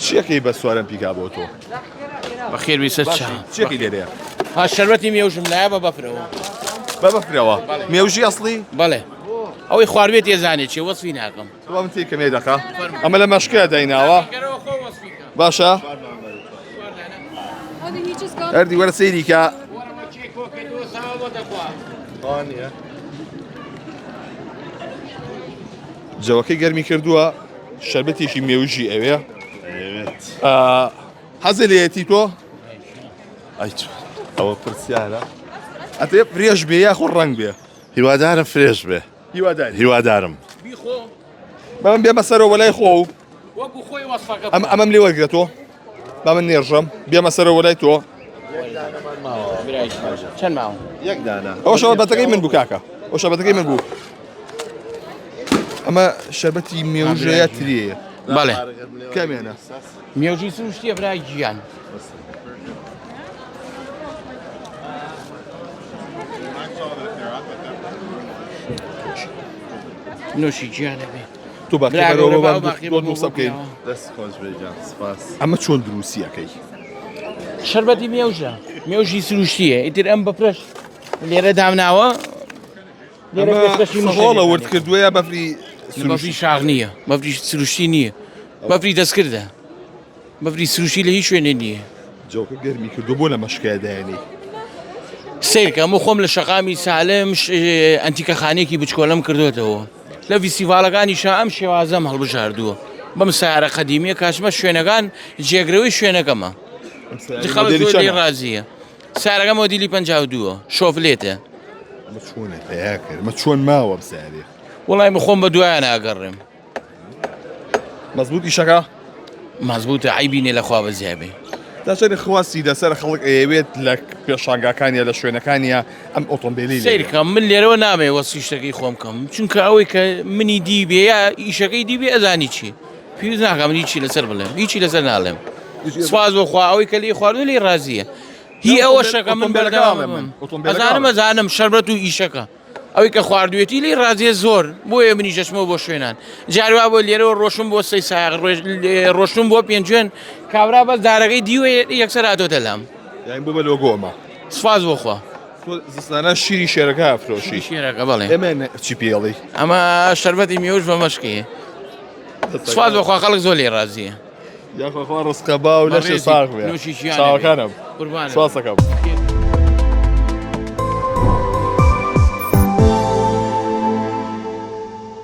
چیەکەی بە سوارم پیکا بۆ تۆ بەخێر بیست چا چیەکەی لێرەیە ها شەربەتی مێوژم لایە بە بەفرەوە بە بەفرەوە مێوژی ئەسڵی بەڵێ ئەوەی خواردبێت ێزانێت چێ وەسفی ناکەم من تی کەمێ دەکا ئەمە لە مەشکە دایناوە باشە هەردی وەرە سەیری کە جەوەکەی گەرمی کردووە شەربەتێکی مێوژی ئەوێ حەزە لێتی تۆ ئەوە پرسیارە ئەتێ فرێش بێ یاخۆ ڕەنگ بێ هیوادارم فرێش بێ هیوادارم بەم بێمە سەرەوە وەلای خۆ و وەکو خۆی وەسفەکە ئەمەم لێ وەرگرێتەوە با من نێژەم بێمە سەرەوە وەلای تۆ چەند ماوە یەک دانە ئەوە شەربەتەکەی من بوو کاکە ئەو شەربەتەکەی من بوو ئەمە شەربەتی مێوژەیە ترێیە بەڵێ کامێنە مێوژی سروشتیە برای گیان نوشی گیانە بێ تۆ باکەرەوە بکەین دەست خۆش بێجان سپاس ئەمە چۆن دروستیەکەی شەربەتی مێوژە مێوژی سروشتیە ئیتر ئەم بەپرش لێرە دامناوە خۆڵە ورد کردووە یا بەفری بەفری شاغ نییە بەفری سروشتی نییە بەفری دەستکردە بەفری سروشتی لە هیچ شوێنێ نییە جەوکە گەرمی کردو بۆ لە مەشکای دایانی سیرکە ئەمە خۆم لە شەقامی سالم ئەنتیکەخانێکی بچکۆلەم کردوێتەوە لە فیستیڤالەکانی شا ئەم شێوازەم هەڵبژاردووە بەم سیارە قەدیمیە کاچمە شوێنەکان جێگرەوەی شوێنەکەمە خەڵک زۆر لێی ڕازیە سیارەکە مۆدیلی 52 شۆفلێتە ئەمە چۆنە تەیار کرد ئەمە چۆن ماوە بسیارێ وڵای من خۆم بە دوایە ناگەڕێم مەزبوط ئیشەکە مەزبوطە عیبینێ لەخوا بەزیابێ داچێت خواستی دەسەر خەڵک ئەیەوێت لە پێشانگاکانیە لە شوێنەکانیە ئەم ئۆتۆمبیلی سیرکە من لێرەوە نامێ وەسی شتەکەی خۆم کەم چونکە ئەوەی کە منی دیبێ یا ئیشەکەی دیبێ ئەزانی چی پێویست ناکەم هیچی لەسەر بڵێم هیچی لەسەر ناڵێم سواز بۆخوا ئەوەی کە لێ خواردن لێ ڕازیە هی ئەوە شەکە من بەردەوامم ئەزانم شەربەت و ئیشەکە ئەوەی کە خواردوێتی لێ ڕازیە زۆر بۆیە منی ژەشمەوە بۆ شوێنان جاروا بۆ لێرەوە ڕۆشم بۆ سەی ساغ ڕۆشتم بۆ پێنجێن کابرا بەس دارەکەی دیوە یەکسەر هاتۆتە لام یان بوو بە لۆگۆمە سواز بۆخوا زستانە شیری شێرەکە فرۆشی شێرەکە بەڵێ ئێمە چی پێڵی ئەمە شەربەتی مێوژ بە مەشکەیە سواز بۆخوا خەڵک زۆر لێ ڕازیە یاخوا ڕستکە با و لەشێ ساغ بێ چاوەکانم قوربانە سواسەکەم